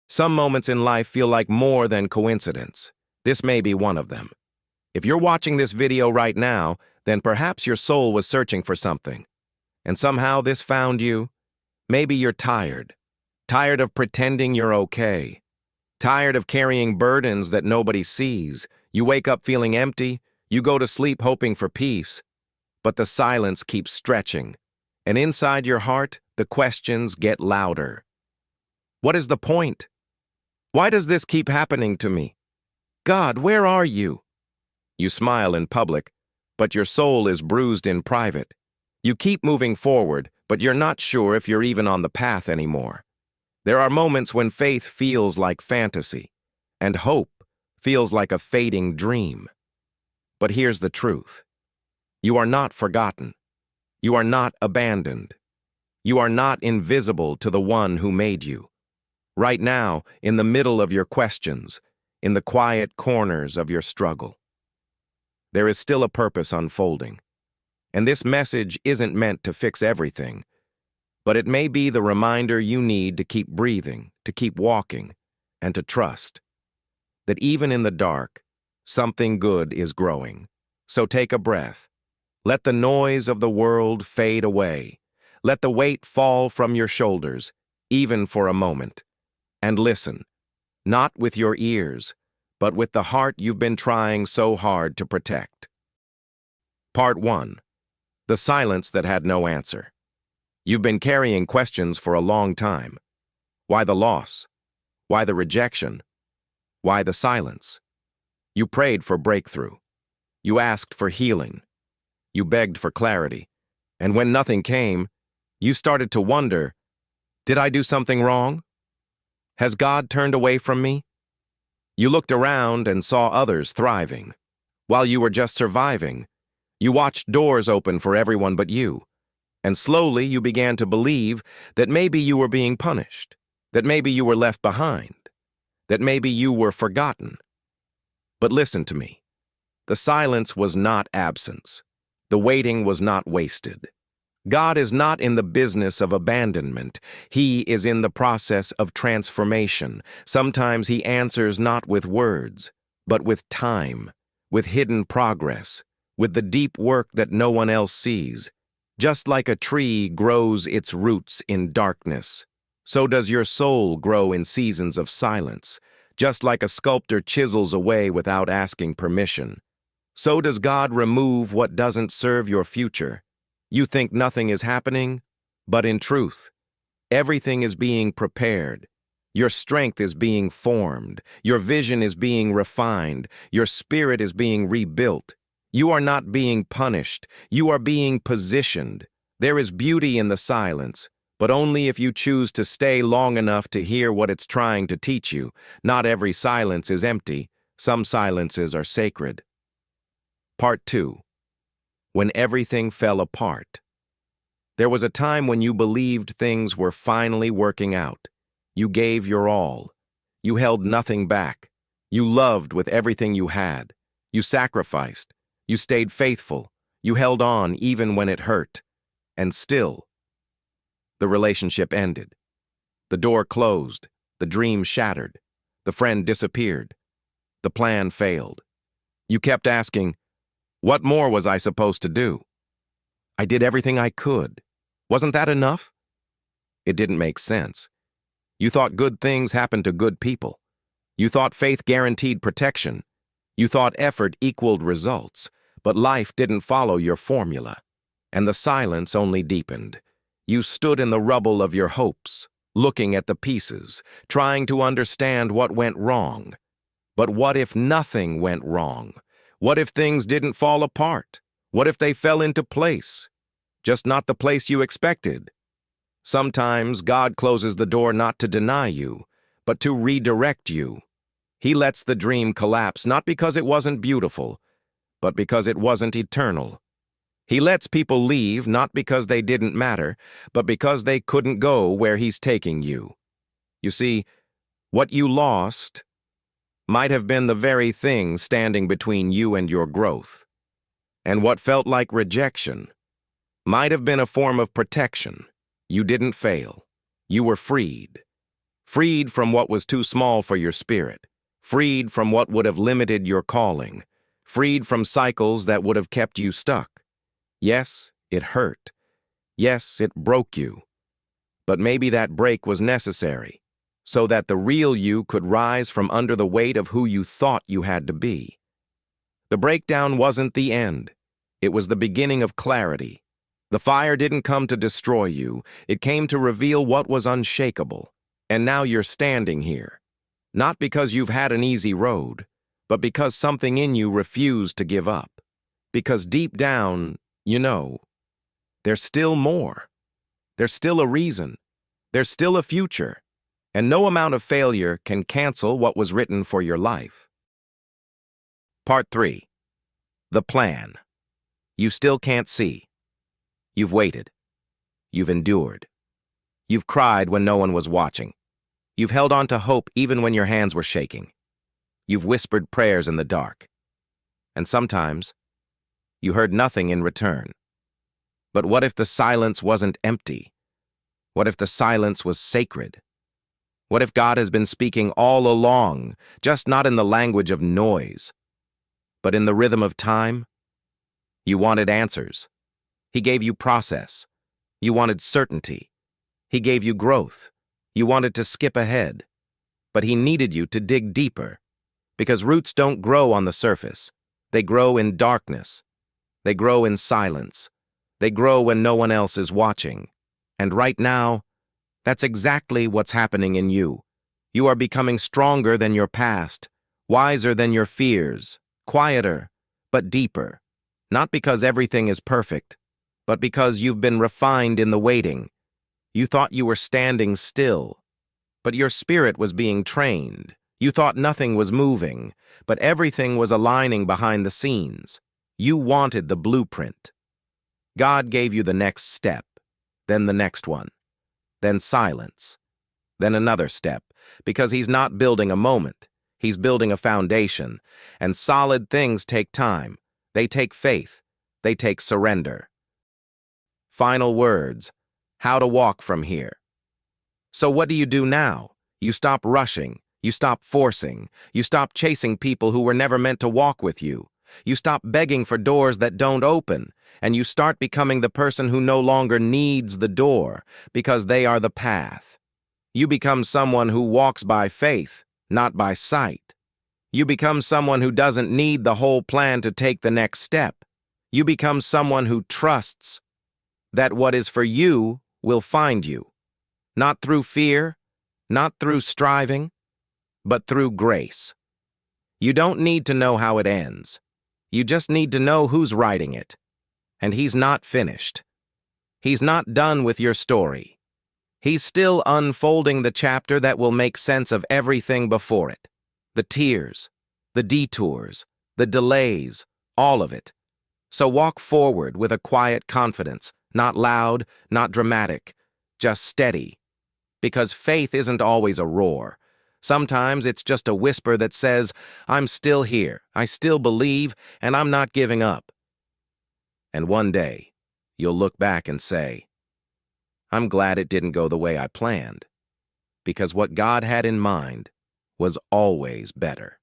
Some moments in life feel like more than coincidence. This may be one of them. If you're watching this video right now, then perhaps your soul was searching for something. And somehow this found you. Maybe you're tired. Tired of pretending you're okay. Tired of carrying burdens that nobody sees. You wake up feeling empty. You go to sleep hoping for peace. But the silence keeps stretching. And inside your heart, the questions get louder. What is the point? Why does this keep happening to me? God, where are you? You smile in public, but your soul is bruised in private. You keep moving forward, but you're not sure if you're even on the path anymore. There are moments when faith feels like fantasy, and hope feels like a fading dream. But here's the truth. You are not forgotten. You are not abandoned. You are not invisible to the one who made you. Right now, in the middle of your questions, in the quiet corners of your struggle, there is still a purpose unfolding. And this message isn't meant to fix everything, but it may be the reminder you need to keep breathing, to keep walking, and to trust that even in the dark, something good is growing. So take a breath. Let the noise of the world fade away. Let the weight fall from your shoulders, even for a moment. And listen, not with your ears, but with the heart you've been trying so hard to protect. Part 1. The silence that had no answer. You've been carrying questions for a long time. Why the loss? Why the rejection? Why the silence? You prayed for breakthrough. You asked for healing. You begged for clarity. And when nothing came, you started to wonder, did I do something wrong? Has God turned away from me? You looked around and saw others thriving. While you were just surviving, you watched doors open for everyone but you. And slowly you began to believe that maybe you were being punished, that maybe you were left behind, that maybe you were forgotten. But listen to me. The silence was not absence. The waiting was not wasted. God is not in the business of abandonment. He is in the process of transformation. Sometimes he answers not with words, but with time, with hidden progress, with the deep work that no one else sees. Just like a tree grows its roots in darkness, so does your soul grow in seasons of silence. Just like a sculptor chisels away without asking permission, so does God remove what doesn't serve your future. You think nothing is happening, but in truth, everything is being prepared. Your strength is being formed. Your vision is being refined. Your spirit is being rebuilt. You are not being punished. You are being positioned. There is beauty in the silence, but only if you choose to stay long enough to hear what it's trying to teach you. Not every silence is empty. Some silences are sacred. Part 2. When everything fell apart. There was a time when you believed things were finally working out. You gave your all. You held nothing back. You loved with everything you had. You sacrificed. You stayed faithful. You held on even when it hurt. And still, the relationship ended. The door closed. The dream shattered. The friend disappeared. The plan failed. You kept asking, what more was I supposed to do? I did everything I could. Wasn't that enough? It didn't make sense. You thought good things happened to good people. You thought faith guaranteed protection. You thought effort equaled results. But life didn't follow your formula. And the silence only deepened. You stood in the rubble of your hopes, looking at the pieces, trying to understand what went wrong. But what if nothing went wrong? What if things didn't fall apart? What if they fell into place? Just not the place you expected. Sometimes God closes the door not to deny you, but to redirect you. He lets the dream collapse not because it wasn't beautiful, but because it wasn't eternal. He lets people leave not because they didn't matter, but because they couldn't go where he's taking you. You see, what you lost might have been the very thing standing between you and your growth. And what felt like rejection might have been a form of protection. You didn't fail. You were freed. freed from what was too small for your spirit, freed from what would have limited your calling, freed from cycles that would have kept you stuck. Yes, it hurt. Yes, it broke you. But maybe that break was necessary, so that the real you could rise from under the weight of who you thought you had to be. The breakdown wasn't the end. It was the beginning of clarity. The fire didn't come to destroy you. It came to reveal what was unshakable. And now you're standing here, not because you've had an easy road, but because something in you refused to give up. Because deep down, you know, there's still more. There's still a reason. There's still a future. And no amount of failure can cancel what was written for your life. Part 3. The plan. You still can't see. You've waited. You've endured. You've cried when no one was watching. You've held on to hope even when your hands were shaking. You've whispered prayers in the dark. And sometimes, you heard nothing in return. But what if the silence wasn't empty? What if the silence was sacred? What if God has been speaking all along, just not in the language of noise, but in the rhythm of time? You wanted answers. He gave you process. You wanted certainty. He gave you growth. You wanted to skip ahead. But he needed you to dig deeper, because roots don't grow on the surface. They grow in darkness. They grow in silence. They grow when no one else is watching. And right now, that's exactly what's happening in you. You are becoming stronger than your past, wiser than your fears, quieter, but deeper. Not because everything is perfect, but because you've been refined in the waiting. You thought you were standing still, but your spirit was being trained. You thought nothing was moving, but everything was aligning behind the scenes. You wanted the blueprint. God gave you the next step, then the next one, then silence, then another step, because he's not building a moment. He's building a foundation, and solid things take time. They take faith. They take surrender. Final words. How to walk from here. So what do you do now? You stop rushing. You stop forcing. You stop chasing people who were never meant to walk with you. You stop begging for doors that don't open, and you start becoming the person who no longer needs the door because they are the path. You become someone who walks by faith, not by sight. You become someone who doesn't need the whole plan to take the next step. You become someone who trusts that what is for you will find you, not through fear, not through striving, but through grace. You don't need to know how it ends. You just need to know who's writing it. And he's not finished. He's not done with your story. He's still unfolding the chapter that will make sense of everything before it. The tears, the detours, the delays, all of it. So walk forward with a quiet confidence, not loud, not dramatic, just steady. Because faith isn't always a roar. Sometimes it's just a whisper that says, I'm still here, I still believe, and I'm not giving up. And one day, you'll look back and say, I'm glad it didn't go the way I planned, because what God had in mind was always better.